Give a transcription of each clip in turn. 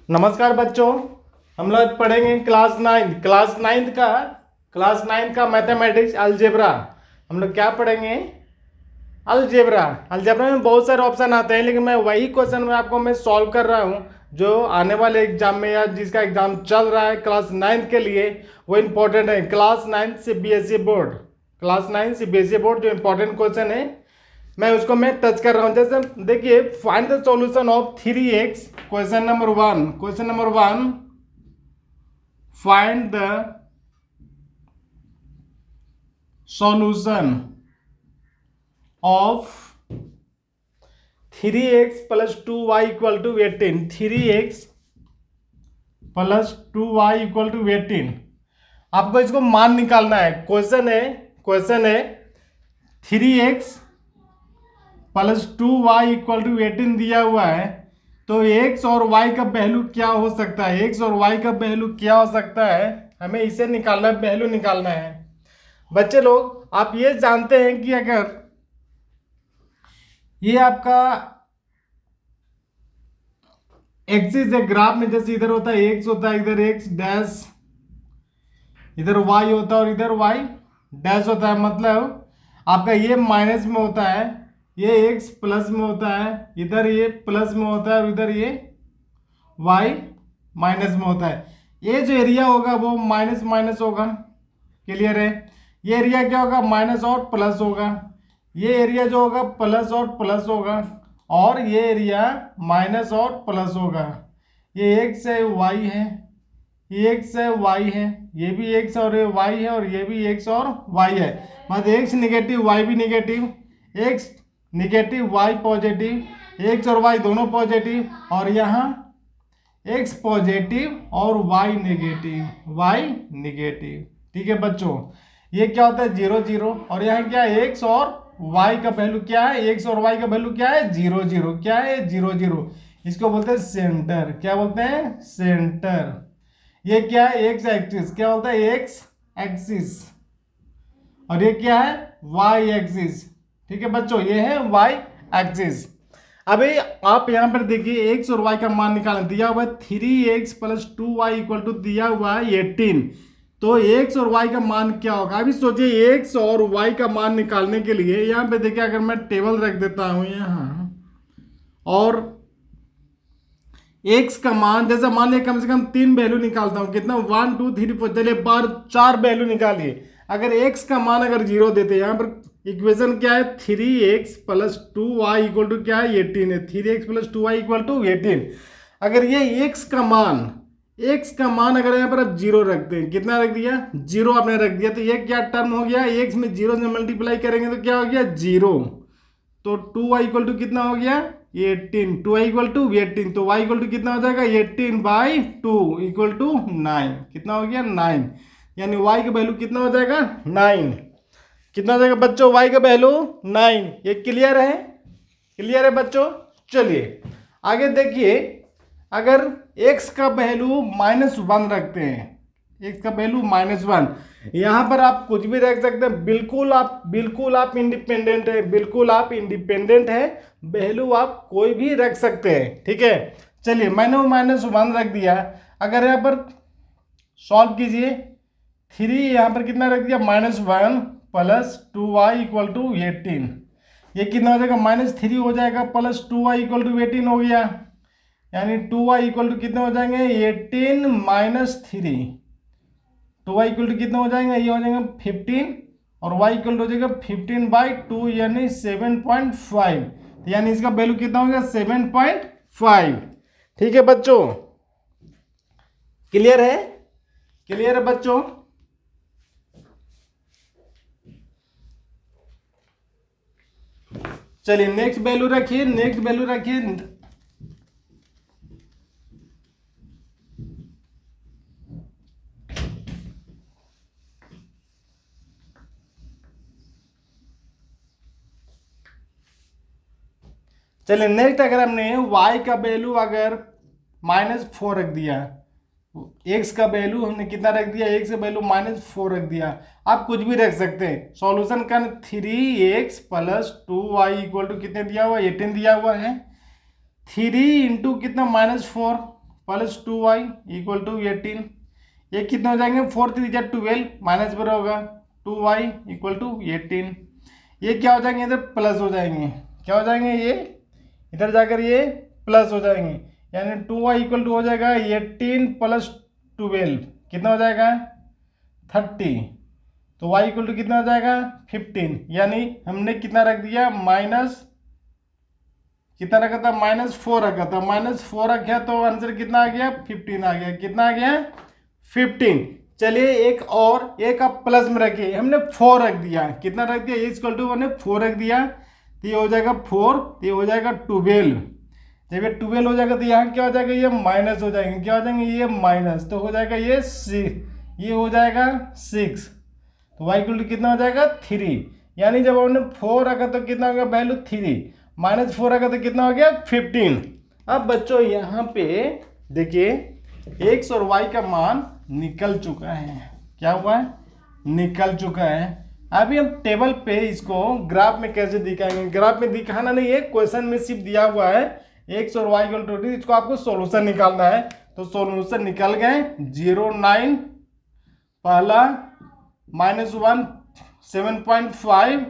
नमस्कार बच्चों, हम लोग पढ़ेंगे क्लास नाइन्थ का मैथमेटिक्स अलजेब्रा। हम लोग क्या पढ़ेंगे? अलजेब्रा। अलजेब्रा में बहुत सारे ऑप्शन आते हैं, लेकिन मैं वही क्वेश्चन में मैं सॉल्व कर रहा हूँ जो आने वाले एग्जाम में या जिसका एग्जाम चल रहा है क्लास नाइन्थ के लिए, वो इम्पोर्टेंट है। क्लास नाइन्थ सीबीएसई बोर्ड, जो इम्पोर्टेंट क्वेश्चन है मैं टच कर रहा हूँ। जैसे देखिए, find the solution of 3x। Question number one, find the solution of 3x plus 2y equal to 18। 3x plus 2y equal to 18। आपको इसको मान निकालना है। क्वेश्चन है 3x plus 2y equal to 18 दिया हुआ है, तो x और y का वैल्यू क्या हो सकता है? x और y का वैल्यू क्या हो सकता है? हमें इसे निकालना है, वैल्यू निकालना है। बच्चे लोग, आप ये जानते हैं कि अगर ये आपका एक्सिस है ग्राफ में, जैसे इधर होता है x होता है, इधर x डैश, इधर y होता है और इधर y डैश होता है। मतलब आपका ये माइनस में होता है, ये x प्लस में होता है, इधर ये प्लस में होता है और इधर ये y माइनस में होता है। ये जो एरिया होगा वो माइनस माइनस होगा। क्लियर है? ये एरिया क्या होगा? माइनस और प्लस होगा। ये एरिया जो होगा प्लस और प्लस होगा, और ये एरिया माइनस और प्लस होगा। ये x है, y है, ये x है, y है, ये भी x और ये y है, और ये भी x और y है। मतलब x निगेटिव, y भी negative, x negative, y positive, x और y दोनों पॉजिटिव, और यहाँ x पॉजिटिव और y नेगेटिव। ठीक है बच्चों, ये क्या होता है? 0 0। और यहाँ क्या है? x और y का वैल्यू क्या है? x और y का वैल्यू क्या है? 0 0। क्या है? 0 0। इसको बोलते हैं सेंटर। क्या बोलते हैं? सेंटर। ये क्या है? X axis. क्या बोलता है? X axis. और ये क्या है? Y axis. ठीक है बच्चों, ये है वाई एक्सिस। अभी आप यहां पर देखिए, एक्स और वाई का मान निकालना दिया हुआ है 3x plus 2y equal to दिया हुआ है 18। तो एक्स और वाई का मान क्या होगा? अभी सोचिए, एक्स और वाई का मान निकालने के लिए यहां पे देखिए, अगर मैं टेबल रख देता हूं यहां, और एक्स का मान जैसे मान लिया कम से कम 3 वैल्यू निकालता हूं। कितना? 1 2 3 4। चलिए बार 4 वैल्यू निकालिए। अगर एक्स का मान अगर 0 देते हैं, यहां पर इक्वेशन क्या है? 3x plus 2y equal to क्या है? 18 है। 3x plus 2y equal to 18। अगर ये एक्स का मान अगर यहाँ पर आप 0 रखते हैं, कितना रख दिया? 0 आपने रख दिया, तो ये क्या टर्म हो गया? एक्स में 0 से मल्टीप्लाई करेंगे तो क्या हो गया? 0। तो 2y इक्वल टू कितना हो गया? 18। 2y इक्वल टू 18, तो y इक्वल टू कितना हो जाएगा? 18/2 इक्वल टू 9। कितना हो गया? 9। यानी y का वैल्यू कितना हो जाएगा? 9। कितना हो जाएगा बच्चों? y का वैल्यू 9। ये क्लियर है? क्लियर है बच्चों? चलिए आगे देखिए, अगर x का वैल्यू -1 रखते हैं, x का वैल्यू -1, यहां पर आप कुछ भी रख सकते हैं। बिल्कुल आप इंडिपेंडेंट है, वैल्यू आप कोई भी रख सकते हैं। ठीक है, चलिए मैंने वो -1 रख दिया। अगर यहाँ पर सॉल्व कीजिए, 3 यहाँ पर कितना रख दिया? -1 प्लस 2y इक्वल टू 18। ये कितना हो जाएगा? -3 हो जाएगा, प्लस 2y इक्वल टू 18 हो गया। यानी 2y इक्वल टू कितने हो जाएंगे? 18 माइनस 3। 2y इक्वल टू कितना हो जाएंगे? ये हो जाएगा 15, और y इक्वल टू हो जाएगा 15/2 यानी 7.5। यानी इसका वैल्यू कितना हो गया? 7.5। ठीक है बच्चों, क्लियर है? क्लियर है बच्चों? चलिए नेक्स्ट वैल्यू रखिए। चलिए नेक्स्ट, अगर हमने y का वैल्यू अगर -4 रख दिया, x का वैल्यू हमने कितना रख दिया? x का वैल्यू -4 रख दिया। आप कुछ भी रख सकते हैं। सॉल्यूशन का 3x plus 2y equal to कितने दिया हुआ? 18 दिया हुआ है। 3 इंटू कितना? -4 प्लस 2y इक्वल टू 18। ये कितने हो जाएंगे, 4 3 जा 12 माइनस पर होगा 2y इक्वल टू 18। ये क्या हो जाएंगे, इधर प्लस हो जाएंगे, क्या हो जाएंगे, ये इधर जाकर ये प्लस हो जाएंगे, यानी 2y इक्वल टू हो जाएगा 18 प्लस 12 कितना हो जाएगा 30। तो y इक्वल टू कितना हो जाएगा 15, यानी हमने कितना रख दिया माइनस कितना रखा था, -4 रखा था, -4 रखा तो आंसर कितना आ गया 15 आ गया, कितना आ गया 15। चलिए एक और एक आप प्लस में रखिए, हमने 4 रख दिया, कितना रख दिया, इक्वल टू हमने 4 रख दिया, तो ये हो जाएगा 4, तो ये हो जाएगा 12। जब ये 12 हो जाएगा तो यहाँ क्या हो जाएगा, ये माइनस हो जाएंगे, क्या हो जाएंगे, ये माइनस, तो हो जाएगा ये 6, ये हो जाएगा 6, तो y इक्वल टू कितना हो जाएगा 3। यानी जब हमने 4 रखा तो कितना हो गया वैल्यू 3, -4 रखा तो कितना हो गया 15। अब बच्चों यहाँ पे देखिए x और y का मान निकल चुका है, क्या हुआ है, निकल चुका है। अभी हम टेबल पे इसको ग्राफ में कैसे दिखाएंगे, ग्राफ में दिखाना नहीं है, क्वेश्चन में सिर्फ दिया हुआ है x और y इक्वल टू, इसको आपको सॉल्यूशन निकालना है, तो सॉल्यूशन निकल गए 0 9 पहला -1 7.5,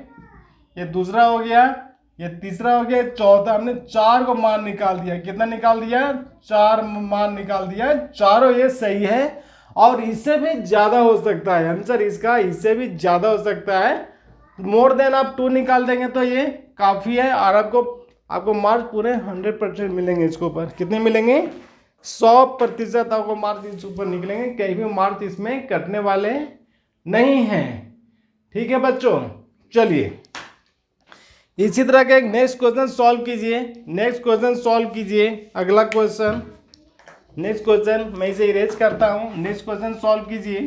ये दूसरा हो गया, ये तीसरा हो गया, चौथा हमने 4 को मान निकाल दिया, कितना निकाल दिया 4 मान निकाल दिया, चारों ये सही है और इससे भी ज्यादा हो सकता है आंसर इसका, इससे भी ज्यादा हो सकता है, मोर देन आप 2 निकाल देंगे तो ये काफी है और आपको मार्क्स पूरे 100% मिलेंगे, इसके ऊपर कितने मिलेंगे 100% आपको मार्क्स इस ऊपर निकलेंगे, कहीं भी मार्क्स इसमें कटने वाले नहीं है। ठीक है बच्चों, चलिए इसी तरह का एक नेक्स्ट क्वेश्चन सॉल्व कीजिए, नेक्स्ट क्वेश्चन सॉल्व कीजिए, अगला क्वेश्चन, नेक्स्ट क्वेश्चन मैं इसे इरेज करता हूं, नेक्स्ट क्वेश्चन सॉल्व कीजिए।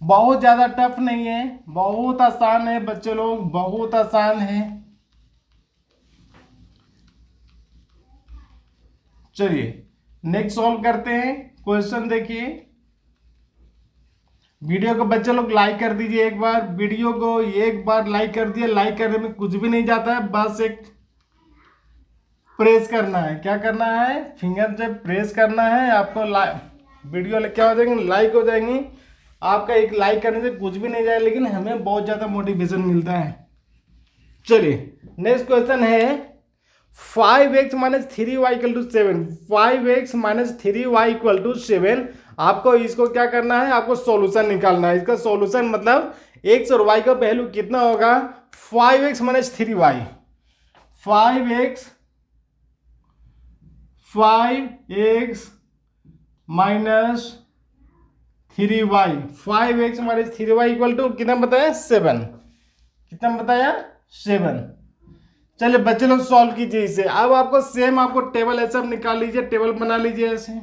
बहुत ज्यादा टफ नहीं है, बहुत आसान है बच्चे लोग, बहुत आसान है। चलिए नेक्स्ट सॉल्व करते हैं क्वेश्चन। देखिए वीडियो को बच्चे लोग लाइक कर दीजिए, एक बार वीडियो को एक बार लाइक कर दिए, लाइक करने में कुछ भी नहीं जाता है, बस एक प्रेस करना है, क्या करना है फिंगर से प्रेस करना है, आपको वीडियो क्या हो जाएंगे लाइक हो जाएंगी, आपका एक लाइक करने से कुछ भी नहीं जाए, लेकिन हमें बहुत ज़्यादा मोटिवेशन मिलता है। चलिए नेक्स्ट क्वेश्चन है 5x - 3y = 7, 5x - 3y = 7। आपको इसको क्या करना है, आपको सॉल्यूशन निकालना है, इसका सॉल्यूशन मतलब x और y का वैल्यू कितना होगा 5x - 3y, 5x - 3y, 5x - 3y equal to कितना बताया 7, कितना बताया 7। चलिए बच्चे लोग सॉल्व कीजिए इसे। अब आपको सेम आपको टेबल ऐसा निकाल लीजिए, टेबल बना लीजिए ऐसे,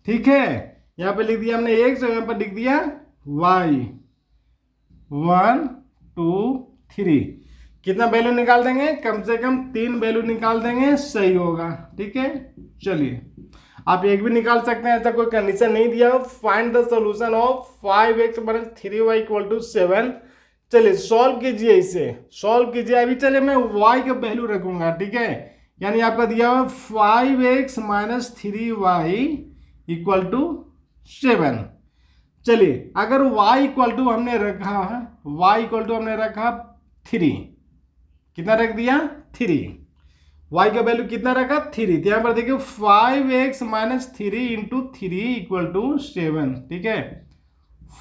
ठीक है। यहाँ पे लिख दिया हमने x और यहाँ पर लिख दिया y, 1 2 3, कितना वैल्यू निकाल देंगे, कम से कम 3 वैल्यू निकाल देंगे, सही होगा, ठीक है। चलिए आप एक भी निकाल सकते हैं, ऐसा कोई कंडीशन नहीं दिया। Find the solution of 5x - 3y = 7। चलिए सॉल्व कीजिए, इसे सॉल्व कीजिए। अभी चलिए मैं y का वैल्यू रखूंगा, ठीक है, यानी आपका दिया हुआ 5x - 3y = 7। चलिए अगर y इक्वल टू हमने रखा, y इक्वल टू हमने रखा 3, कितना रख दिया 3, y का वैल्यू कितना रखा 3, तो यहाँ पर देखिए 5x - 3 × 3 = 7, ठीक है।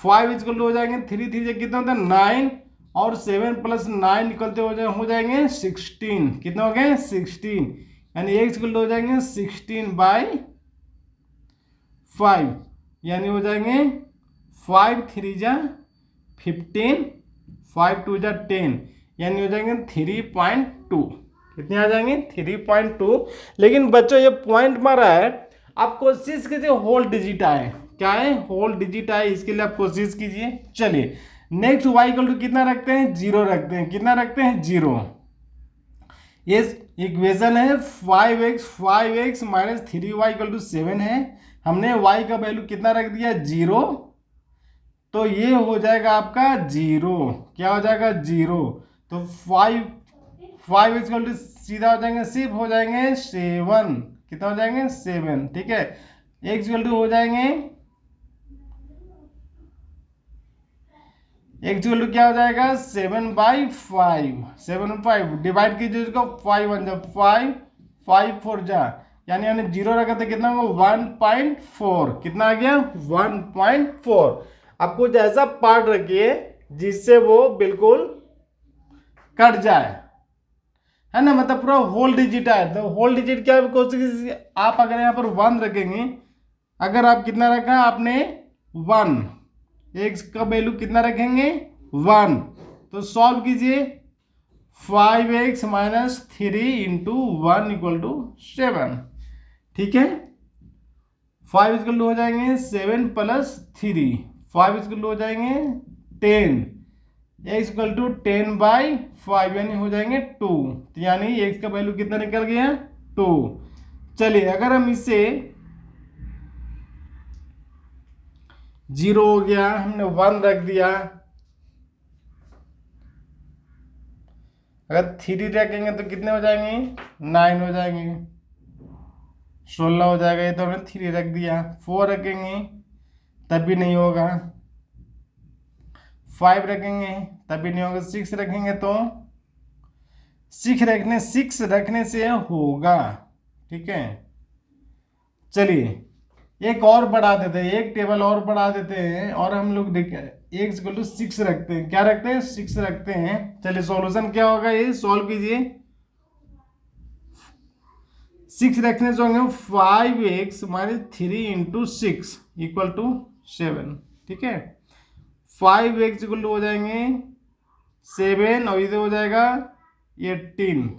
5 इक्वल टू हो जाएंगे 3 3 से कितना होता है 9 और 7 + 9 निकलते हो जाएंगे 16, कितना हो गए 16, यानी x इक्वल टू हो जाएंगे 16/5, यानी हो जाएंगे 5 3 जा 15, 5 2 जा 10, यानी हो जाएंगे 3.2, कितने आ जाएंगे 3.2। लेकिन बच्चों ये पॉइंट मारा है, आप कोशिश कीजिए होल डिजिट आए, क्या है होल डिजिट आए, इसके लिए आप कोशिश कीजिए। चलिए नेक्स्ट y इक्वल टू कितना रखते हैं 0 रखते हैं, कितना रखते हैं 0। ये इक्वेशन है 5x - 3y = 7 है, हमने y का वैल्यू कितना रख दिया 0, तो ये हो जाएगा आपका 0, क्या हो जाएगा 0, तो 5x = सीधा हो जाएंगे, सिर्फ हो जाएंगे 7, कितना हो जाएंगे 7, ठीक है। x इक्वल टू हो जाएंगे, x इक्वल टू क्या हो जाएगा 7/5, 7/5 डिवाइड कीजिए इसको, 5 1 जा 5, 5 4 जा, यानी 0 रखा था, कितना होगा 1.4, कितना आ गया 1.4। अब कुछ ऐसा पार्ट रखिए जिससे वो बिल्कुल कट जाए, है ना, मतलब पूरा होल डिजिट आए। तो होल डिजिट क्या है, आप अगर यहाँ पर 1 रखेंगे, अगर आप कितना रखा आपने 1, x का वैल्यू कितना रखेंगे 1, तो सॉल्व कीजिए 5x minus 3 into 1 equal to 7, ठीक है। 5 इक्वल टू हो जाएंगे 7 प्लस 3, 5 इक्वल टू हो जाएंगे 10, x इक्वल टू 10/5 यानी हो जाएंगे 2, तो यानी x का वैल्यू कितना निकल गया 2। चलिए अगर हम इसे 0 हो गया, हमने 1 रख दिया, अगर 3 रखेंगे तो कितने हो जाएंगे 9 हो जाएंगे, 16 हो जाएगा, ये तो हमने 3 रख दिया। 4 रखेंगे तब भी नहीं होगा, 5 रखेंगे तब भी नहीं होगा, 6 रखेंगे तो 6 रखने से होगा, ठीक है। चलिए एक और बढ़ा देते हैं, एक टेबल और बढ़ा देते हैं, और हम लोग x इक्वल टू 6 रखते हैं, क्या रखते हैं 6 रखते हैं। चलिए सॉल्यूशन क्या होगा, ये सॉल्व कीजिए। 6 रखने से होंगे 5x minus 3 into 6 equal to 7, ठीक है। 5x इक्वल टू हो जाएंगे 7 और इधर हो जाएगा 18,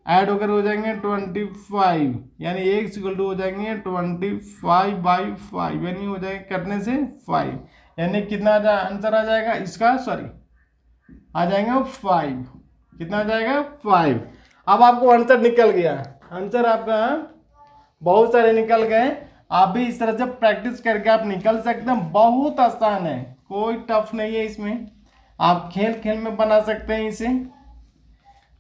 ऐड होकर हो जाएंगे 25, यानी x इक्वल टू हो जाएंगे 25/5, यानी हो जाएंगे कटने से 5, यानी कितना आंसर आ जाएगा इसका, सॉरी आ जाएगा 5, कितना आ जाएगा 5। अब आपको आंसर निकल गया, आंसर आपका बहुत सारे निकल गए। आप भी इस तरह से प्रैक्टिस करके आप निकल सकते हैं, बहुत आसान है, कोई टफ नहीं है इसमें, आप खेल खेल में बना सकते हैं इसे।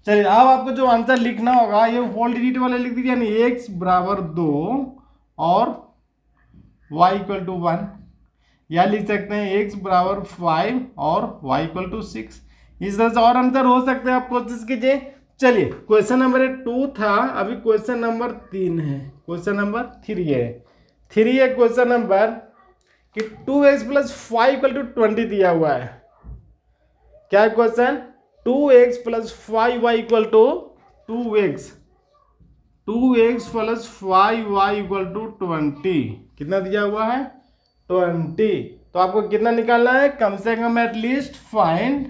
चलिए अब आपको जो आंसर लिखना होगा ये होल डिजिट वाले लिख दीजिए, यानी x बराबर 2 और y इक्वल टू 1, या लिख सकते हैं x बराबर 5 और y इक्वल टू 6। इस तरह से और आंसर हो सकते हैं, आप कोशिश कीजिए। चलिए क्वेश्चन नंबर 2 था, अभी क्वेश्चन नंबर 3 है, क्वेश्चन नंबर 3 है। 3 है क्वेश्चन नंबर कि 2x प्लस 5 इक्वल टू 20 दिया हुआ है। क्या है question, 2x plus 5y equal to 2x plus 5y equal to 20, कितना दिया हुआ है 20। तो आपको कितना निकालना है, कम से कम एटलीस्ट फाइंड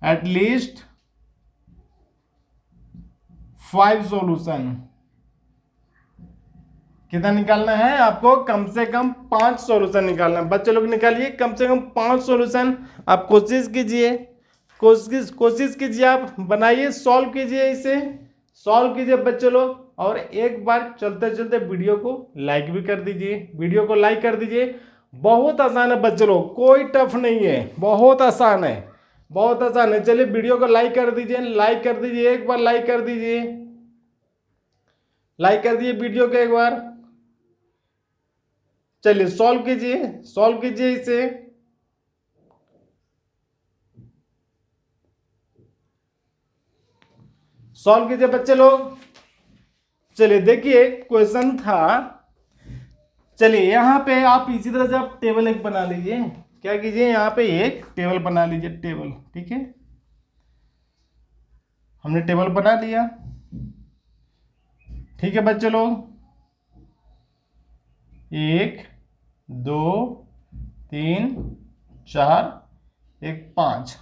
एटलीस्ट 5 सॉल्यूशन, कितना निकालना है आपको, कम से कम 5 सॉल्यूशन निकालना है। बच्चे लोग निकालिए कम से कम 5 सॉल्यूशन, आप कोशिश कीजिए, कोशिश कीजिए, आप बनाइए, सॉल्व कीजिए, इसे सॉल्व कीजिए बच्चे लोग। और एक बार चलते चलते वीडियो को लाइक भी कर दीजिए, वीडियो को लाइक कर दीजिए। बहुत आसान है बच्चे लोग, कोई टफ नहीं है, बहुत आसान है, बहुत आसान है। चलिए वीडियो को लाइक कर दीजिए, लाइक कर दीजिए, एक बार लाइक कर दीजिए, लाइक कर दीजिए वीडियो को एक बार। चलिए सॉल्व कीजिए, सॉल्व कीजिए इसे। सॉल्व कीजिए बच्चे लोग। चलिए देखिए क्वेश्चन था, चलिए यहाँ पे आप इसी तरह से आप टेबल एक बना लीजिए, क्या कीजिए यहाँ पे एक टेबल बना लीजिए, टेबल, ठीक है। हमने टेबल बना लिया, ठीक है बच्चे लोग। 1 2 3 4 1 5,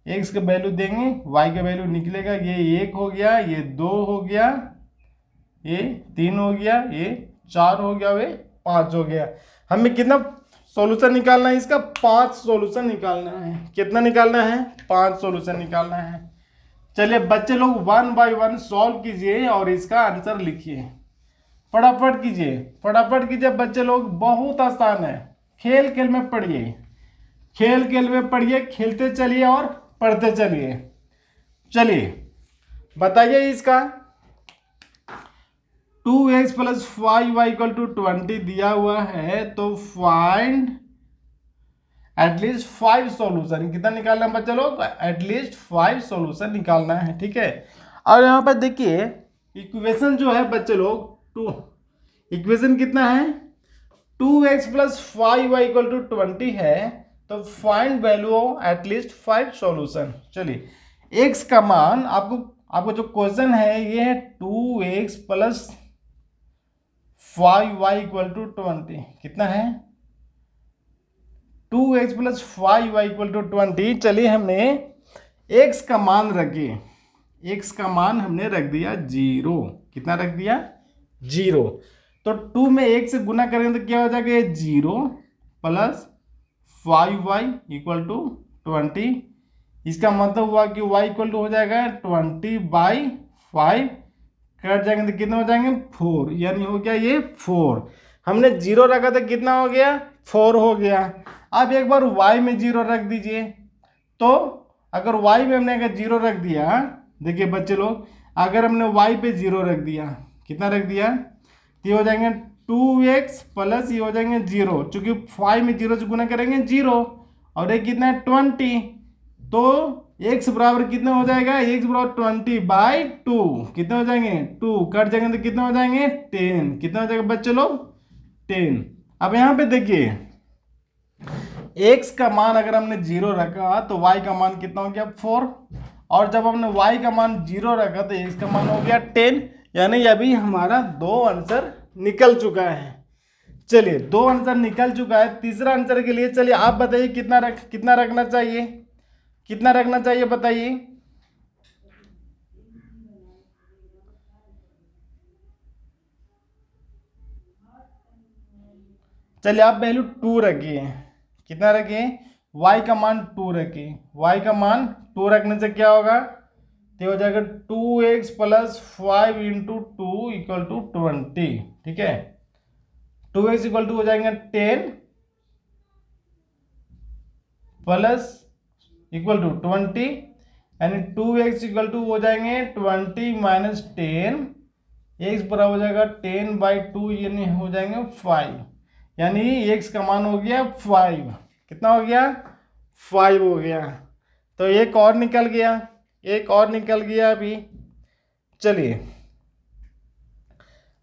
x का वैल्यू देंगे, y का वैल्यू निकलेगा, ये 1 हो गया, ये 2 हो गया, ये 3 हो गया, ये 4 हो गया, ये 5 हो गया। हमें कितना सॉल्यूशन निकालना है इसका, 5 सॉल्यूशन निकालना है। कितना निकालना है, 5 सॉल्यूशन निकालना है। चलिए बच्चे लोग 1 बाय 1 सॉल्व कीजिए और इसका आंसर लिखिए, फटाफट कीजिए, फटाफट कीजिए बच्चे लोग, बहुत आसान है। खेल खेल में पढ़िए, खेल खेल में पढ़िए, खेलते चलिए और पढ़ते चलिए। चलिए बताइए इसका 2x plus 5y equal to 20 दिया हुआ है, तो फाइंड एटलीस्ट 5 सॉल्यूशन। कितना निकालना है बच्चा लोग? एटलीस्ट 5 सॉल्यूशन निकालना है, ठीक है। और यहाँ पर देखिए इक्वेशन जो है बच्चे लोग, टू इक्वेशन कितना है? 2x plus 5y equal to 20 है, तो फाइंड वैल्यू एटलीस्ट 5 सॉल्यूशन। चलिए x का मान आपको जो क्वेश्चन है ये है 2x plus 5y equal to 20। कितना है? 2x plus 5y equal to 20। चलिए हमने x का मान रखिए, x का मान हमने रख दिया 0। कितना रख दिया? 0। तो 2 में 1 से गुना करेंगे तो क्या हो जाएगा? 0 प्लस 5y इक्वल टू 20। इसका मतलब हुआ कि y इक्वल टू हो जाएगा 20/5। कट जाएंगे तो कितने हो जाएंगे? 4। यानी हो गया ये 4। हमने 0 रखा था, कितना हो गया? 4 हो गया। अब एक बार y में 0 रख दीजिए। तो अगर y में हमने अगर 0 रख दिया, देखिए बच्चे लोग, अगर हमने y पे 0 रख दिया, कितना रख दिया? तो ये हो जाएंगे 2x प्लस ये हो जाएंगे 0, चूंकि 5 में 0 से गुना करेंगे 0, और ये कितना है? 20। तो x बराबर कितना हो जाएगा? x बराबर 20/2। कितने हो जाएंगे? 2। कट जाएंगे तो कितने हो जाएंगे? 10। कितना हो जाएगा बच्चे लोग? 10। अब यहाँ पे देखिए x का मान अगर हमने 0 रखा तो y का मान कितना हो गया? 4। और जब हमने y का मान 0 रखा तो x का मान हो गया 10। यानी अभी हमारा 2 आंसर निकल चुका है। चलिए 2 आंसर निकल चुका है। तीसरा आंसर के लिए चलिए आप बताइए कितना रखना चाहिए? कितना रखना चाहिए बताइए? चलिए आप वैल्यू 2 रखिए। कितना रखिए? y का मान 2 रखिए। y का मान 2 रखने से क्या होगा? तो हो जाएगा 2x plus 5 into 2 equal to 20। ठीक है, 2x इक्वल टू हो जाएंगे 10 प्लस इक्वल टू 20, यानी 2x इक्वल टू हो जाएंगे 20 माइनस 10। x बराबर हो जाएगा 10/2, यानी हो जाएंगे 5। यानी x का मान हो गया 5। कितना हो गया? 5 हो गया। तो एक और निकल गया, एक और निकल गया अभी। चलिए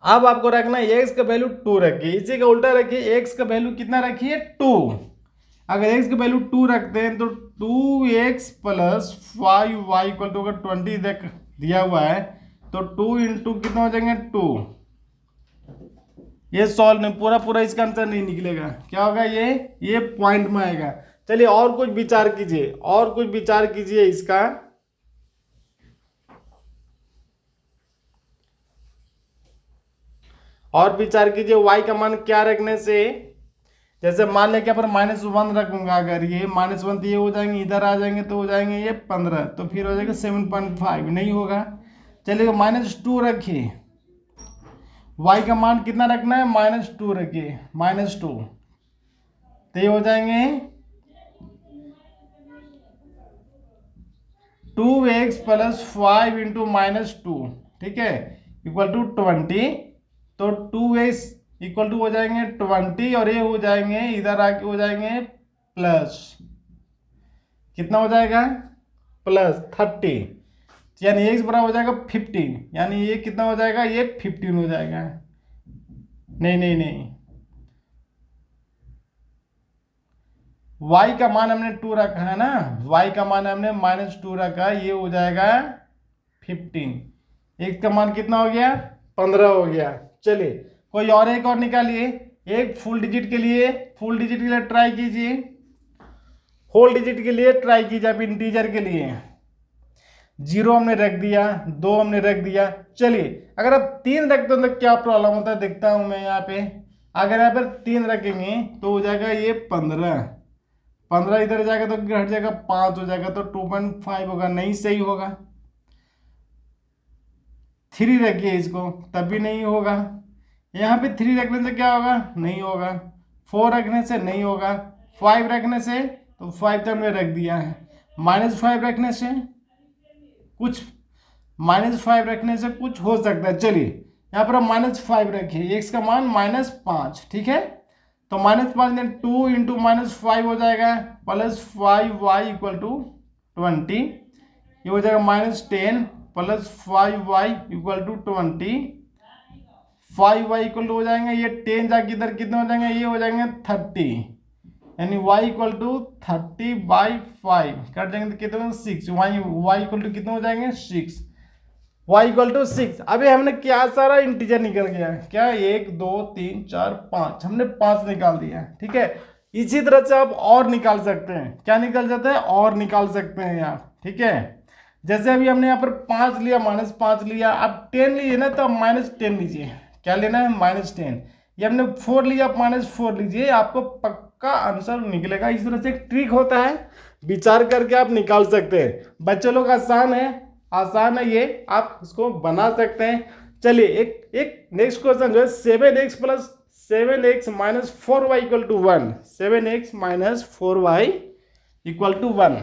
अब आपको रखना है x का वैल्यू 2 रखिए, इसी का उल्टा रखिए, x का वैल्यू कितना रखिए? 2। अगर x का वैल्यू 2 रखते हैं तो 2x plus 5y equal to अगर 20 दिया हुआ है तो 2 इंटू कितना हो जाएंगे? 2। ये सॉल्व नहीं, पूरा इसका आंसर नहीं निकलेगा। क्या होगा? ये पॉइंट में आएगा। चलिए और कुछ विचार कीजिए, और कुछ विचार कीजिए इसका। और विचार कीजिए y का मान क्या रखने से, जैसे मान लें कि पर -1 रखूंगा, अगर ये -1 तो ये हो जाएंगे, इधर आ जाएंगे तो हो जाएंगे ये 15, तो फिर हो जाएगा 7.5। नहीं होगा। चलिए -2 रखिए। y का मान कितना रखना है? -2 रखिए, -2। तो ये हो जाएंगे 2x प्लस 5 इंटू -2, ठीक है, इक्वल टू 20। तो 2x इक्वल टू हो जाएंगे 20, और ये हो जाएंगे इधर आके हो जाएंगे प्लस, कितना हो जाएगा? प्लस 30, यानी x बराबर हो जाएगा 15। यानी ये कितना हो जाएगा? ये 15 हो जाएगा। नहीं, y का मान हमने 2 रखा है ना, y का मान हमने -2 रखा, ये हो जाएगा 15। x का मान कितना हो गया? 15 हो गया। चलिए कोई और एक और निकालिए। एक फुल डिजिट के लिए ट्राई कीजिए, होल डिजिट के लिए ट्राई कीजिए। आप इंटीजर के लिए 0 हमने रख दिया, 2 हमने रख दिया। चलिए अगर आप 3 रखते हो तो क्या प्रॉब्लम होता है, देखता हूं मैं यहाँ पे। अगर यहाँ पर 3 रखेंगे तो हो जाएगा ये 15 इधर जाएगा तो घट जाएगा 5 हो जाएगा, तो 2.5 होगा। नहीं सही होगा। 3 रखिए इसको, तब भी नहीं होगा। यहाँ पे 3 रखने से क्या होगा? नहीं होगा। 4 रखने से नहीं होगा। 5 रखने से, तो 5 तो हमने रख दिया है। -5 रखने से कुछ -5 रखने से कुछ हो सकता है। चलिए यहाँ पर हम -5 रखिए, x का मान -5, ठीक है। तो -5 ने 2 इंटू -5 हो जाएगा +5y इक्वल टू 20, ये हो जाएगा -10 +5y equal to 20, 5y equal to हो जाएंगे ये 10 जाके इधर कितने हो जाएंगे, ये हो जाएंगे 30, यानी y इक्वल टू 30/5 कट जाएंगे तो कितने होंगे 6, y इक्वल टू कितने हो जाएंगे 6, y इक्वल टू 6। अभी हमने क्या सारा इंटीजर निकल गया, क्या 1 2 3 4 5, हमने 5 निकाल दिया, ठीक है। इसी तरह से आप और निकाल सकते हैं, क्या निकाल सकते हैं, और निकाल सकते हैं आप, ठीक है। जैसे अभी हमने यहाँ पर 5 लिया, -5 लिया, अब 10 लिए ना तो -10 लीजिए, क्या लेना है -10। ये हमने 4 लिया, -4 लीजिए, आपको पक्का आंसर निकलेगा। इस तरह से एक ट्रिक होता है, विचार करके आप निकाल सकते हैं। बच्चे लोग आसान है ये, आप इसको बना सकते हैं। चलिए एक नेक्स्ट क्वेश्चन जो है 7x + 7x - 4y equal to 1, 7x - 4y equal to 1,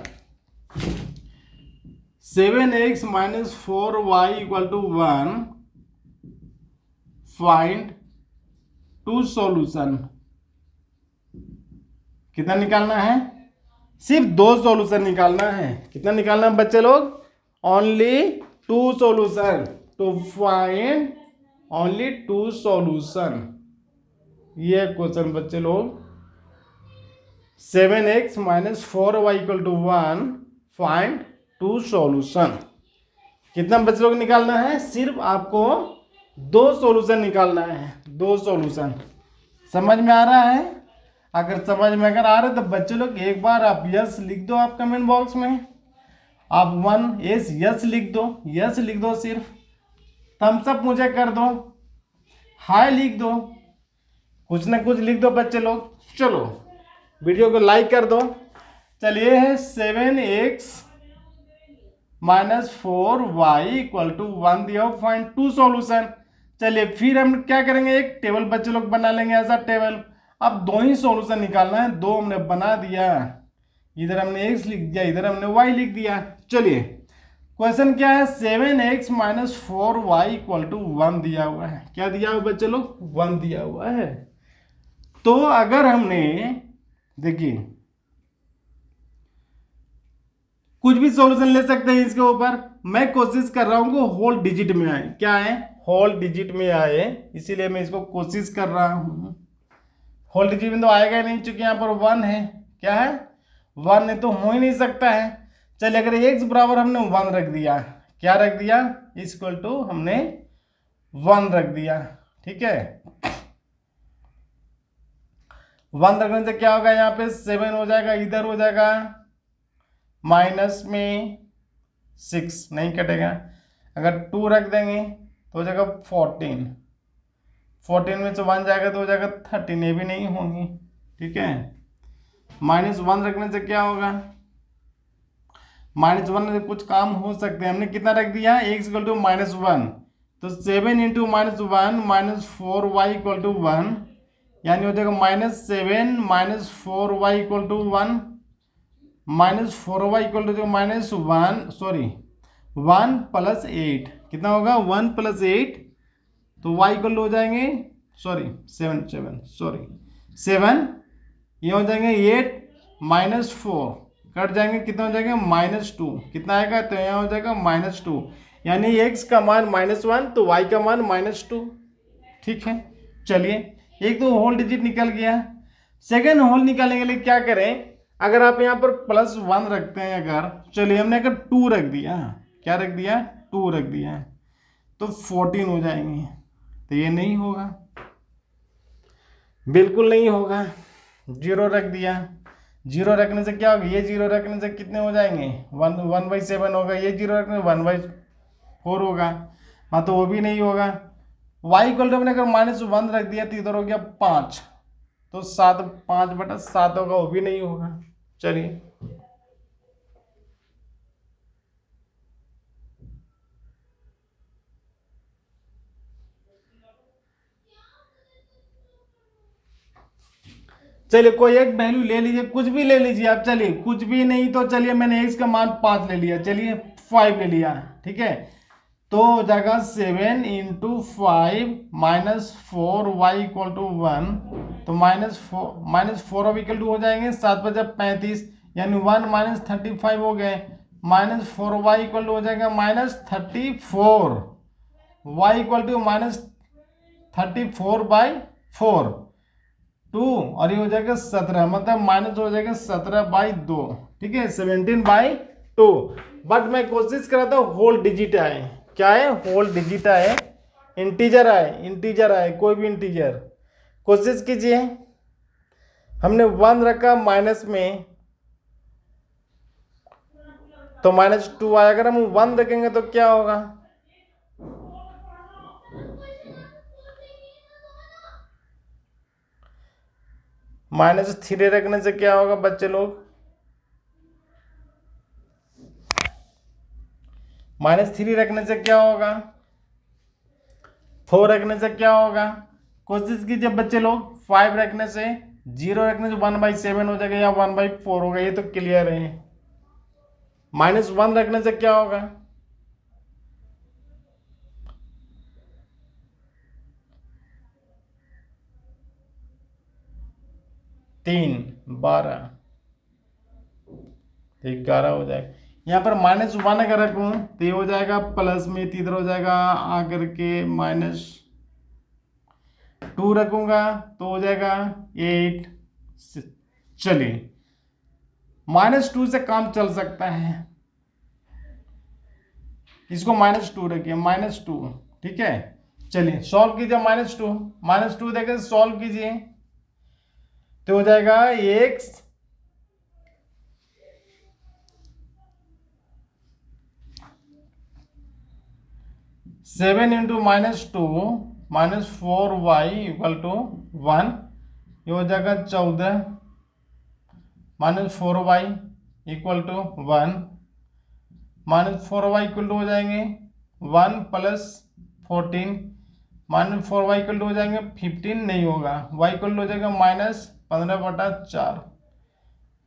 7x - 4y equal to 1, find 2 solution. कितना निकालना है, सिर्फ 2 सॉल्यूशन निकालना है। कितना निकालना है बच्चे लोग, only 2 solution, to find only 2 solution. ये क्वेश्चन बच्चे लोग 7x - 4y equal to 1, find 2 solution. कितना बच्चे लोग निकालना है, सिर्फ आपको 2 सॉल्यूशन निकालना है, 2 सॉल्यूशन। समझ में आ रहा है, अगर समझ में अगर आ रहा है तो बच्चे लोग एक बार आप यस लिख दो, आप कमेंट बॉक्स में आप 1 यस लिख दो, यस लिख दो, सिर्फ थम्स अप मुझे कर दो, हाय लिख दो, कुछ ना कुछ लिख दो बच्चे लोग। चलो वीडियो को लाइक कर दो। चलिए है 7x - 4y इक्वल टू 1 दिया हो, फाइंड 2 सॉल्यूशन। चलिए फिर हम क्या करेंगे, एक टेबल बच्चे लोग बना लेंगे, ऐसा टेबल। अब 2 ही सॉल्यूशन निकालना है, 2 हमने बना दिया, इधर हमने x लिख दिया, इधर हमने y लिख दिया। चलिए क्वेश्चन क्या है, 7x - 4y इक्वल टू 1 दिया हुआ है। क्या दिया हुआ बच्चे लोग, 1 दिया हुआ है। तो अगर हमने देखिए कुछ भी सॉल्यूशन ले सकते हैं इसके ऊपर, मैं कोशिश कर रहा हूं कि होल डिजिट में आए, क्या है, होल डिजिट में आए, इसीलिए मैं इसको कोशिश कर रहा हूं। होल डिजिट में तो आएगा ही नहीं, चूंकि यहां पर 1 है, क्या है 1 नहीं तो हो ही नहीं सकता है। चलिए अगर x बराबर हमने 1 रख दिया, क्या रख दिया, इक्वल टू हमने 1 रख दिया, ठीक है। 1 रखने से क्या होगा, यहाँ पे 7 हो जाएगा, इधर हो जाएगा माइनस में 6 नहीं कटेगा। अगर 2 रख देंगे तो हो जाएगा 14, 14 में से 1 जाएगा तो हो जाएगा 13, ये भी नहीं होंगी, ठीक है। -1 रखने से क्या होगा, -1 से कुछ काम हो सकते हैं। हमने कितना रख दिया, x इक्वल टू -1, तो 7 इंटू -1 - 4y इक्वल टू 1, यानी हो जाएगा -7 - 4y equal to 1, -4y equal to -1 sorry 1 + 8, कितना होगा 1 + 8, तो y इक्वल टू हो जाएंगे सॉरी 7 ये हो जाएंगे 8 -4 कट जाएंगे, कितना हो जाएगा -2, कितना आएगा, तो यहाँ हो जाएगा -2, यानी x का मान -1 तो y का मान -2, ठीक है। चलिए एक तो होल डिजिट निकल गया। सेकेंड होल निकालने के लिए क्या करें, अगर आप यहाँ पर +1 रखते हैं, अगर चलिए हमने अगर 2 रख दिया, क्या रख दिया 2 रख दिया, तो 14 हो जाएंगे, तो ये नहीं होगा, बिल्कुल नहीं होगा। 0 रख दिया, 0 रखने से क्या होगा, ये 0 रखने से कितने हो जाएंगे 1/7 होगा, ये 0 रखने से 1/4 होगा, हाँ तो वो भी नहीं होगा। y इक्वल टू हमने अगर -1 रख दिया तो इधर हो गया 5, तो 7 5/7 होगा, वो भी नहीं होगा। चलिए चलिए कोई एक वैल्यू ले लीजिए, कुछ भी ले लीजिए आप, चलिए कुछ भी नहीं तो चलिए मैंने x का मान 5 ले लिया, चलिए 5 ले लिया, ठीक है, तो हो जाएगा 7 into 5 minus 4y equal to 1, तो माइनस फोर अब इक्वल टू हो जाएंगे 7×5 = यानी 1 माइनस 35 हो गए, -4y इक्वल टू हो जाएगा -34, y इक्वल टू -34/4 2, और ये हो जाएगा 17, मतलब माइनस हो जाएगा 17/2, ठीक है, 17/2। बट मैं कोशिश कर रहा था होल डिजिट आए, क्या है, होल डिजिट आए, इंटीजर आए, कोई भी इंटीजर। कोशिश कीजिए, हमने 1 रखा माइनस में तो -2 आया, अगर हम 1 रखेंगे तो क्या होगा, -3 रखने से क्या होगा बच्चे लोग, -3 रखने से क्या होगा, 4 रखने से क्या होगा। कोशिश कीजिए बच्चे लोग, 5 रखने से, 0 रखने से 1/7 हो जाएगा या 1/4 होगा, ये तो क्लियर है। -1 रखने से क्या होगा, तीन 12, 11 हो जाएगा। यहाँ पर -1 अगर रखूँ तो ये हो जाएगा प्लस में, इधर हो जाएगा आकर के -2 रखूंगा तो हो जाएगा 8। चलिए, -2 से काम चल सकता है, इसको -2 रखिए, -2, ठीक है। चलिए सॉल्व कीजिए, -2 देखे सॉल्व कीजिए तो हो जाएगा x 7 into -2 -4y equal to 1, ये हो जाएगा 14, -4y equal to 1, -4y equal to हो जाएंगे 1 + 14, -4y इक्वल टू हो जाएंगे 15, नहीं होगा, y इक्वल टू हो जाएगा -15/4,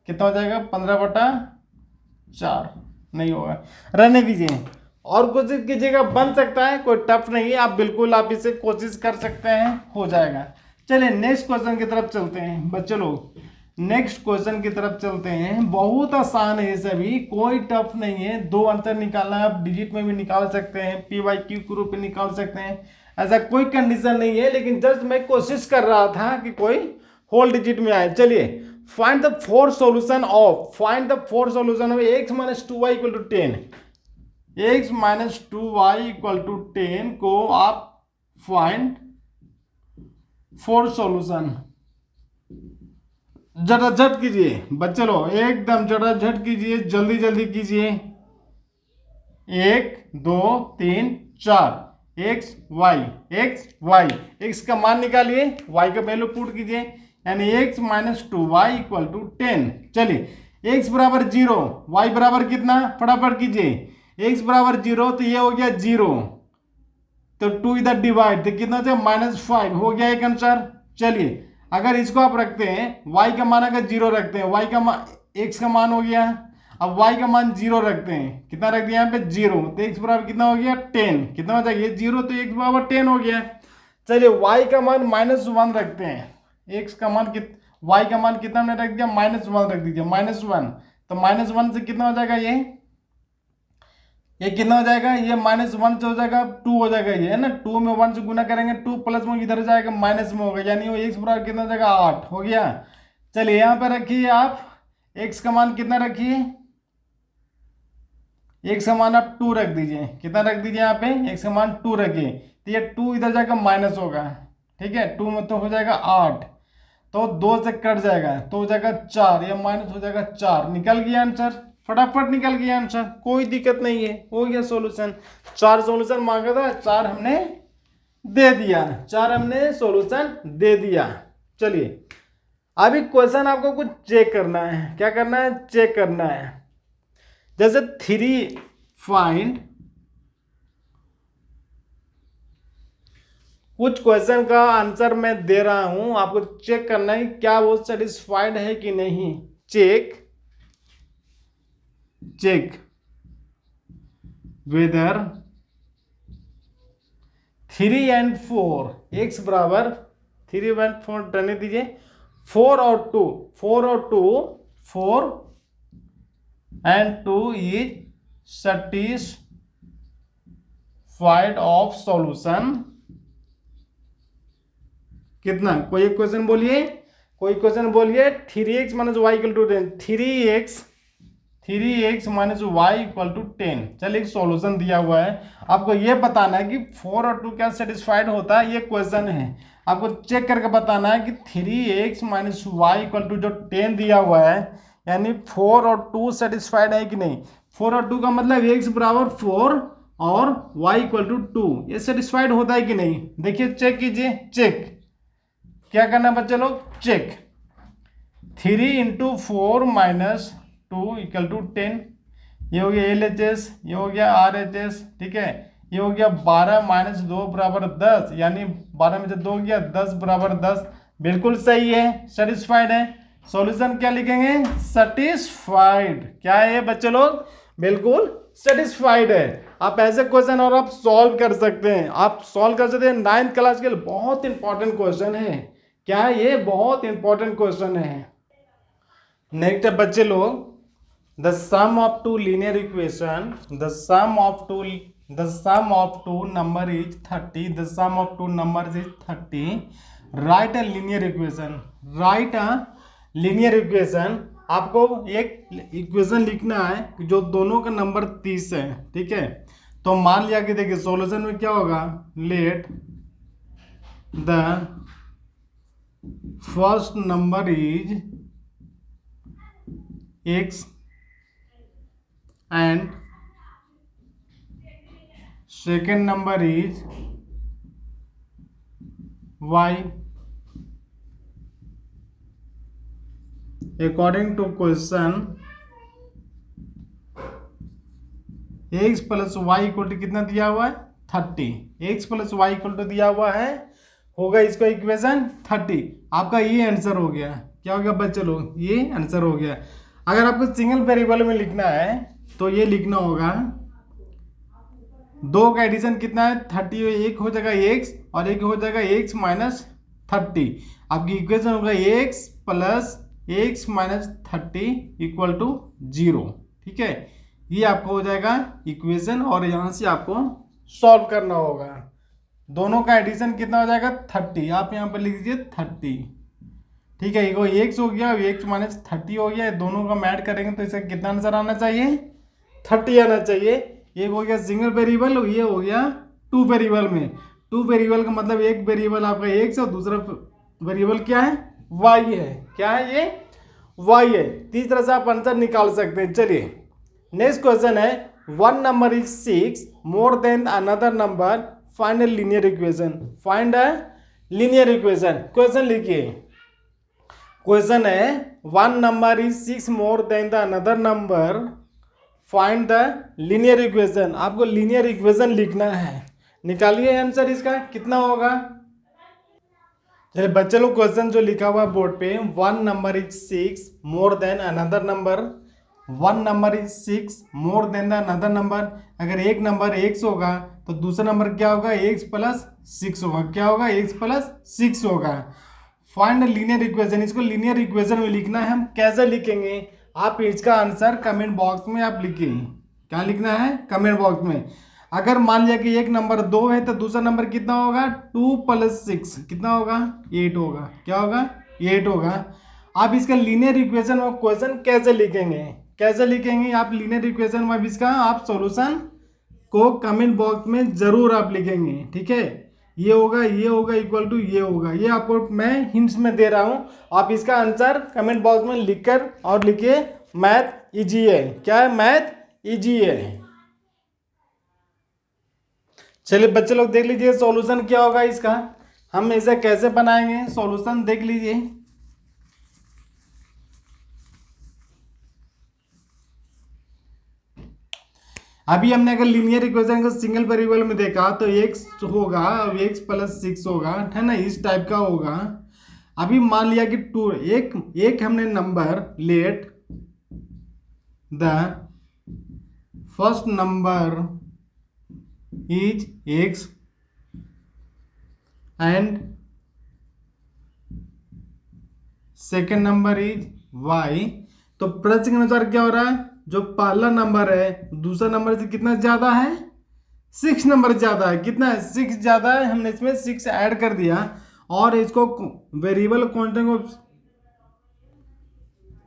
कितना हो जाएगा 15/4, नहीं होगा, रहने दीजिए। और कोशिश कीजिएगा, बन सकता है, कोई टफ नहीं है, आप बिल्कुल आप इसे कोशिश कर सकते हैं, हो जाएगा। चलिए नेक्स्ट क्वेश्चन की तरफ चलते हैं बच्चे लोग, नेक्स्ट क्वेश्चन की तरफ चलते हैं। बहुत आसान है ये सभी, कोई टफ नहीं है, 2 आंसर निकालना है, आप डिजिट में भी निकाल सकते हैं, PYQ के रूप में निकाल सकते हैं, ऐसा कोई कंडीशन नहीं है, लेकिन जस्ट मैं कोशिश कर रहा था कि कोई होल डिजिट में आए। चलिए, find the four solution of x - 2y = 10, x - 2y = 10 को आप फाइंड 4 सॉल्यूशन। झट कीजिए बच्चे लोग, एकदम झट कीजिए, जल्दी जल्दी कीजिए। 1 2 3 4, x y, x का मान निकालिए, y का वैल्यू पुट कीजिए, यानी x - 2y = 10। चलिए x बराबर 0, y बराबर कितना, फटाफट कीजिए, x बराबर 0 तो ये हो गया 0, तो 2 इधर डिवाइड, तो कितना था -5, हो गया एक आंसर। चलिए अगर इसको आप रखते हैं, y का मान अगर 0 रखते हैं, y का मान, x का मान हो गया, अब y का मान 0 रखते हैं, कितना रख दिया यहाँ पे 0, तो x बराबर कितना हो गया 10, कितना हो जाएगा 0, तो x बराबर 10 हो गया। चलिए y का मान -1 रखते हैं, x का मान y का मान कितना हमने रख दिया, -1 रख दीजिए, -1, तो -1 से कितना हो जाएगा, ये कितना हो जाएगा, ये -1 से हो जाएगा 2 हो जाएगा, ये है ना, 2 में 1 से गुना करेंगे, 2 प्लस में इधर जाएगा माइनस में होगा, यानी वो x बराबर कितना हो जाएगा 8 हो गया। चलिए यहाँ पर रखिए आप x का मान कितना रखिए, x का मान आप 2 रख दीजिए, कितना रख दीजिए यहाँ पे, x का मान 2 रखिए, तो ये 2 इधर जाकर माइनस होगा, ठीक है, 2 में तो हो जाएगा 8, तो 2 से कट जाएगा तो हो जाएगा 4, या माइनस हो जाएगा 4, निकल गया आंसर, फटाफट निकल गया आंसर, कोई दिक्कत नहीं है, हो गया सॉल्यूशन। 4 सॉल्यूशन मांगा था, 4 हमने दे दिया, 4 हमने सॉल्यूशन दे दिया। चलिए अभी क्वेश्चन आपको कुछ चेक करना है, क्या करना है, चेक करना है। जैसे 3 फाइंड, कुछ क्वेश्चन का आंसर मैं दे रहा हूं, आपको चेक करना है क्या वो सेटिस्फाइड है कि नहीं। चेक वेदर 3 and 4 x बराबर 3 and 4 रहने दीजिए, 4 और 2 4 and 2 is satisfied of solution कितना? कोई एक क्वेश्चन बोलिए, 3x minus y equal to 10, 3x minus y equal to 10। चलिए एक सॉल्यूशन दिया हुआ है, आपको ये बताना है कि 4 और 2 क्या सेटिस्फाइड होता है, ये क्वेश्चन है। आपको चेक करके बताना है कि 3x minus y equal to जो 10 दिया हुआ है, यानी 4 और 2 सेटिस्फाइड है कि नहीं। 4 और 2 का मतलब x बराबर 4 और y इक्वल टू 2, ये सेटिस्फाइड होता है कि नहीं। देखिए चेक कीजिए, चेक क्या करना है बच्चे लोग, check 3 into 4 minus 2 equal to 10, ये हो गया LHS, ये हो गया RHS, ठीक है। ये हो गया 12 माइनस 2 बराबर 10, यानी 12 में से 2 गया 10 बराबर 10, बिल्कुल सही है, सेटिस्फाइड है। सॉल्यूशन क्या लिखेंगे, सेटिस्फाइड। क्या है बच्चे लोग, बिल्कुल सेटिस्फाइड है। आप ऐसे क्वेश्चन और आप सॉल्व कर सकते हैं, 9th क्लास के लिए बहुत इंपॉर्टेंट क्वेश्चन है। क्या है ये, बहुत इंपॉर्टेंट क्वेश्चन है। नेक्स्ट बच्चे लोग, the sum of two linear equation, the sum of two number is 30, the sum of two number is 30, write a linear equation, write a linear equation. आपको एक इक्वेशन लिखना है जो दोनों का नंबर 30 है, ठीक है। तो मान लिया कि देखिए सॉल्यूशन में क्या होगा, let the first number is x and second number is y according to question x plus y equal to कितना दिया हुआ है, 30, x plus y equal to दिया हुआ है, होगा इसका इक्वेशन 30। आपका ये आंसर हो गया। क्या हो गया बच्चे लोग, ये आंसर हो गया। अगर आपको सिंगल वेरिएबल में लिखना है तो ये लिखना होगा, 2 का एडिशन कितना है 30, एक हो जाएगा x और एक हो जाएगा x माइनस 30। आपकी इक्वेशन होगा x plus x minus 30 equal to 0, ठीक है। ये आपको हो जाएगा इक्वेशन और यहाँ से आपको सॉल्व करना होगा। दोनों का एडिशन कितना हो जाएगा 30, आप यहाँ पर लिख दीजिए 30, ठीक है। ये x हो गया, x माइनस 30 हो गया, दोनों का ऐड करेंगे तो इसका कितना आंसर आना चाहिए, 30 आना चाहिए। एक हो गया सिंगल वेरिएबल, ये हो गया 2 वेरिएबल में। 2 वेरिएबल का मतलब एक वेरिएबल आपका x और दूसरा वेरिएबल क्या है, y है। क्या है ये, y है। तीस तरह से आप आंसर निकाल सकते हैं। चलिए नेक्स्ट क्वेश्चन है, 1 number is 6 more than another number, find a linear equation, find a linear equation. Question लिखिए, क्वेश्चन है 1 number is 6 more than the another number, find the linear equation. आपको लीनियर इक्वेशन लिखना है, निकालिए answer इसका कितना होगा। चलिए बच्चे लोग क्वेश्चन जो लिखा हुआ है बोर्ड पे, 1 number is 6 more than another number, 1 number is 6 more than the another number. अगर एक नंबर x होगा तो दूसरा नंबर क्या होगा, x प्लस 6 होगा। क्या होगा, x प्लस 6 होगा। फाइंड लीनियर इक्वेशन, इसको लीनियर इक्वेशन में लिखना है। हम कैसे लिखेंगे, आप इसका आंसर कमेंट बॉक्स में आप लिखिए। क्या लिखना है, कमेंट बॉक्स में। अगर मान लिया कि एक नंबर 2 है तो दूसरा नंबर कितना होगा, 2 प्लस 6 कितना होगा, 8 होगा। क्या होगा, 8 होगा। आप इसका लीनियर इक्वेशन और क्वेश्चन कैसे लिखेंगे, कैसे लिखेंगे आप लीनियर इक्वेशन में, इसका आप सॉल्यूशन को कमेंट बॉक्स में जरूर आप लिखेंगे, ठीक है। ये होगा इक्वल टू ये होगा, ये आपको मैं हिंट्स में दे रहा हूँ। आप इसका आंसर कमेंट बॉक्स में लिखकर और लिखिए, मैथ इजी है। क्या है, मैथ इजी है। चलिए बच्चे लोग देख लीजिए सॉल्यूशन क्या होगा इसका, हम इसे कैसे बनाएंगे, सॉल्यूशन देख लीजिए। अभी हमने अगर लीनियर इक्वेशन को सिंगल वेरिएबल में देखा तो x होगा और x प्लस 6 होगा, है ना, इस टाइप का होगा। अभी मान लिया कि एक हमने number, let the first number is x and second number is y। तो प्रश्न के अनुसार क्या हो रहा है, जो पहला नंबर है दूसरा नंबर से कितना ज्यादा है, 6 नंबर ज्यादा है। कितना है, 6 ज्यादा है। हमने इसमें 6 ऐड कर दिया और इसको वेरिएबल कांस्टेंट को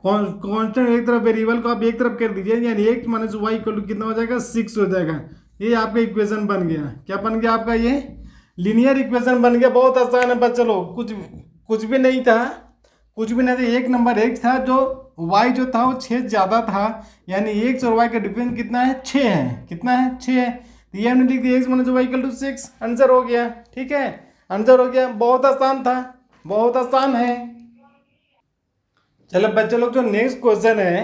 कांस्टेंट एक तरफ, वेरिएबल को आप एक तरफ कर दीजिए, यानी x minus y equal to कितना हो जाएगा, 6 हो जाएगा। ये आपका इक्वेशन बन गया। क्या बन गया आपका, ये लीनियर इक्वेशन बन गया। बहुत आसान है बच्चों लोग, कुछ भी नहीं था, कुछ भी नहीं था। एक नंबर x था, जो y जो था वो 6 ज्यादा था, यानी x और y का डिफरेंस कितना है, 6 है। कितना है, 6 है। तो ये हमने लिख दिया x minus y equal to 6। Answer हो गया। ठीक है, आंसर हो गया। बहुत आसान था, बहुत आसान है। चलो बच्चे लोग, जो नेक्स्ट क्वेश्चन है,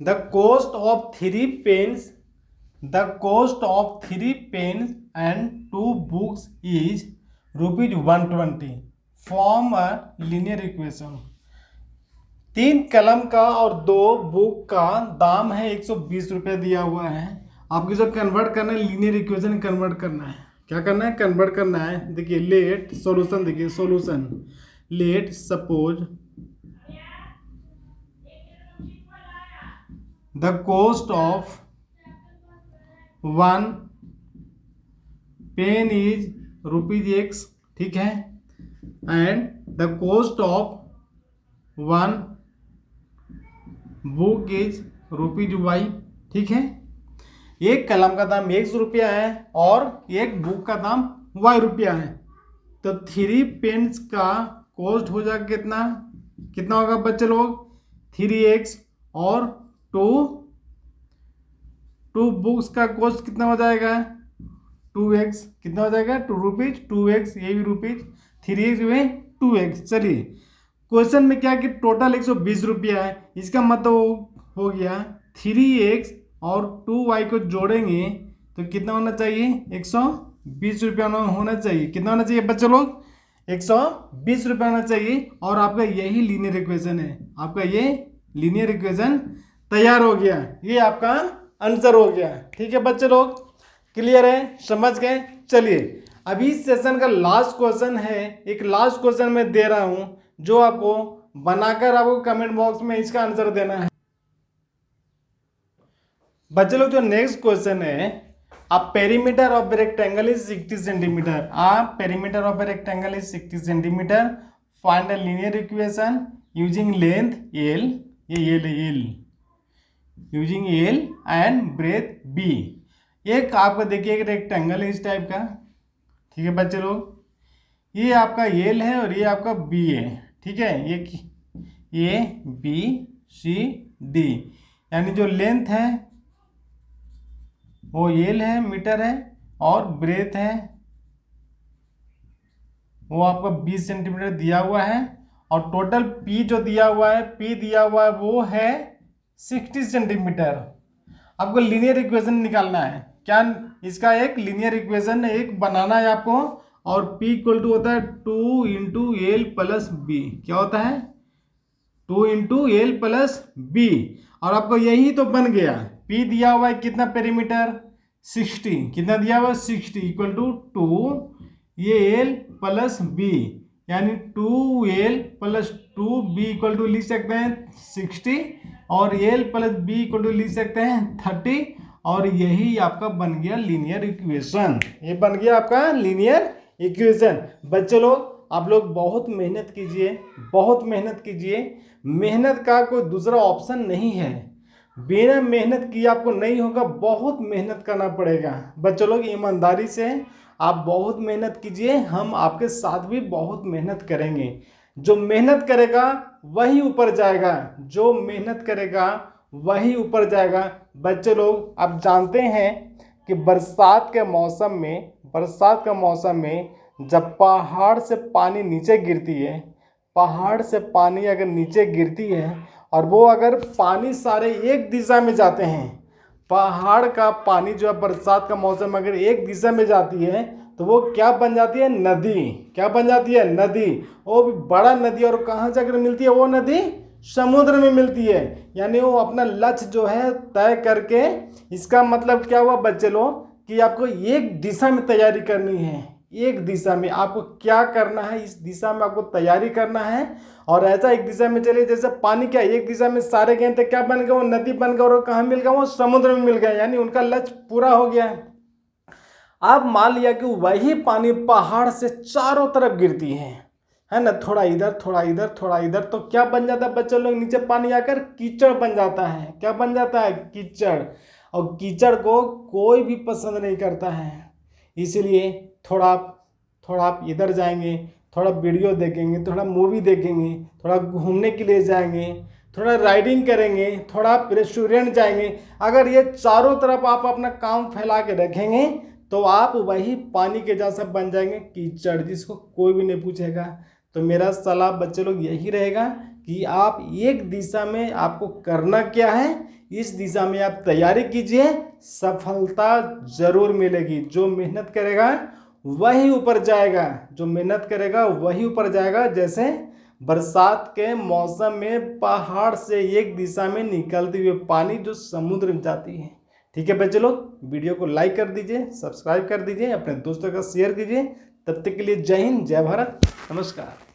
the cost of 3 pens, the cost of 3 pens and 2 books is ₹120। Form a linear equation. 3 कलम का और 2 बुक का दाम है 120 रुपये दिया हुआ है। आपको जो कन्वर्ट करना है, लीनियर इक्वेशन कन्वर्ट करना है। क्या करना है, कन्वर्ट करना है। देखिए लेट सॉल्यूशन, देखिए solution, let suppose the cost of 1 pen is ₹X, ठीक है, and the cost of 1 book is ₹Y, ठीक है। एक कलम का दाम ₹100 है और एक बुक का दाम ₹Y है। तो 3 पेन्स का कॉस्ट हो जाएगा कितना, कितना होगा बच्चे लोग, 3x, और 2 बुक्स का कॉस्ट कितना हो जाएगा, 2x। कितना हो जाएगा, ₹2, 2x, ये भी ₹, 3x में 2x। चलिए क्वेश्चन में क्या कि टोटल 120 रुपया है। इसका मतलब हो गया 3x और 2y को जोड़ेंगे तो कितना होना चाहिए, 120 रुपया होना चाहिए। कितना होना चाहिए बच्चों लोग, 120 रुपया होना चाहिए। और आपका यही लीनियर इक्वेशन है, आपका ये लीनियर इक्वेशन तैयार हो गया। ये आपका आंसर हो गया। ठीक है बच्चे लोग, क्लियर है, समझ गए। चलिए अभी सेशन का लास्ट क्वेश्चन है, एक लास्ट क्वेश्चन मैं दे रहा हूं, जो आपको बनाकर आपको कमेंट बॉक्स में इसका आंसर देना है। बच्चे लोग जो नेक्स्ट क्वेश्चन है, a perimeter of a rectangle is 60 centimeter. A perimeter of a rectangle is 60 centimeter. Find a linear equation using length L, ये L, using L and breadth B. एक आपका देखिए एक रेक्टेंगल है इस टाइप का, ठीक है बच्चे लोग, ये आपका L है और ये आपका B है, ठीक है। ये A B C D, यानी जो लेंथ है वो L है, मीटर है, और ब्रेथ है वो आपका 20 सेंटीमीटर दिया हुआ है, और टोटल P जो दिया हुआ है, P दिया हुआ है वो है 60 सेंटीमीटर। आपको लीनियर इक्वेशन निकालना है। क्या इसका एक लीनियर इक्वेशन एक बनाना है आपको, और P इक्वल टू होता है 2 इंटू एल प्लस बी। क्या होता है, 2 इंटू एल प्लस बी। और आपको यही तो बन गया। P दिया हुआ है कितना पेरीमीटर, 60। कितना दिया हुआ है, 60 इक्वल टू 2 ये एल प्लस बी, यानी 2l plus 2b equal to लिख सकते हैं 60, और l plus b equal to लिख सकते हैं 30। और यही आपका बन गया लीनियर इक्वेशन। ये बन गया आपका लीनियर इक्वेशन। बच्चे लोग आप लोग बहुत मेहनत कीजिए, बहुत मेहनत कीजिए। मेहनत का कोई दूसरा ऑप्शन नहीं है। बिना मेहनत किए आपको नहीं होगा, बहुत मेहनत करना पड़ेगा। बच्चों लोग ईमानदारी से आप बहुत मेहनत कीजिए, हम आपके साथ भी बहुत मेहनत करेंगे। जो मेहनत करेगा वही ऊपर जाएगा, जो मेहनत करेगा वही ऊपर जाएगा। बच्चे लोग आप जानते हैं कि बरसात के मौसम में जब पहाड़ से पानी नीचे गिरती है, पहाड़ से पानी अगर नीचे गिरती है और वो अगर पानी सारे एक दिशा में जाते हैं, पहाड़ का पानी जो है बरसात का मौसम अगर एक दिशा में जाती है तो वो क्या बन जाती है, नदी। क्या बन जाती है, नदी। वो भी बड़ा नदी। और कहाँ जाकर मिलती है वो नदी, समुद्र में मिलती है। यानी वो अपना लक्ष्य जो है तय करके, इसका मतलब क्या हुआ बच्चे लोग कि आपको एक दिशा में तैयारी करनी है। एक दिशा में आपको क्या करना है, इस दिशा में आपको तैयारी करना है। और ऐसा एक दिशा में चलिए, जैसे पानी क्या एक दिशा में सारे गए थे, क्या बन गया, वो नदी बन गया, और वो कहाँ मिल गया, वो समुद्र में मिल गया, यानी उनका लक्ष्य पूरा हो गया है। अब मान लिया कि वही पानी पहाड़ से चारों तरफ गिरती है ना, थोड़ा इधर थोड़ा इधर थोड़ा इधर, तो क्या बन जाता है बच्चे लोग, नीचे पानी आकर कीचड़ बन जाता है। क्या बन जाता है, कीचड़। और कीचड़ को कोई भी पसंद नहीं करता है। इसीलिए थोड़ा आप इधर जाएंगे, थोड़ा वीडियो देखेंगे, थोड़ा मूवी देखेंगे, थोड़ा घूमने के लिए जाएंगे, थोड़ा राइडिंग करेंगे, थोड़ा रेस्टोरेंट जाएंगे। अगर ये चारों तरफ आप अपना काम फैला के रखेंगे तो आप वही पानी के जैसा बन जाएंगे, कीचड़, जिसको कोई भी नहीं पूछेगा। तो मेरा सलाह बच्चे लोग यही रहेगा कि आप एक दिशा में आपको करना क्या है, इस दिशा में आप तैयारी कीजिए, सफलता जरूर मिलेगी। जो मेहनत करेगा वही ऊपर जाएगा, जो मेहनत करेगा वही ऊपर जाएगा। जैसे बरसात के मौसम में पहाड़ से एक दिशा में निकलती हुई पानी जो समुद्र में जाती है। ठीक है बच्चे लोग, वीडियो को लाइक कर दीजिए, सब्सक्राइब कर दीजिए, अपने दोस्तों का शेयर कीजिए। तब तक के लिए जय हिंद, जय भारत, नमस्कार।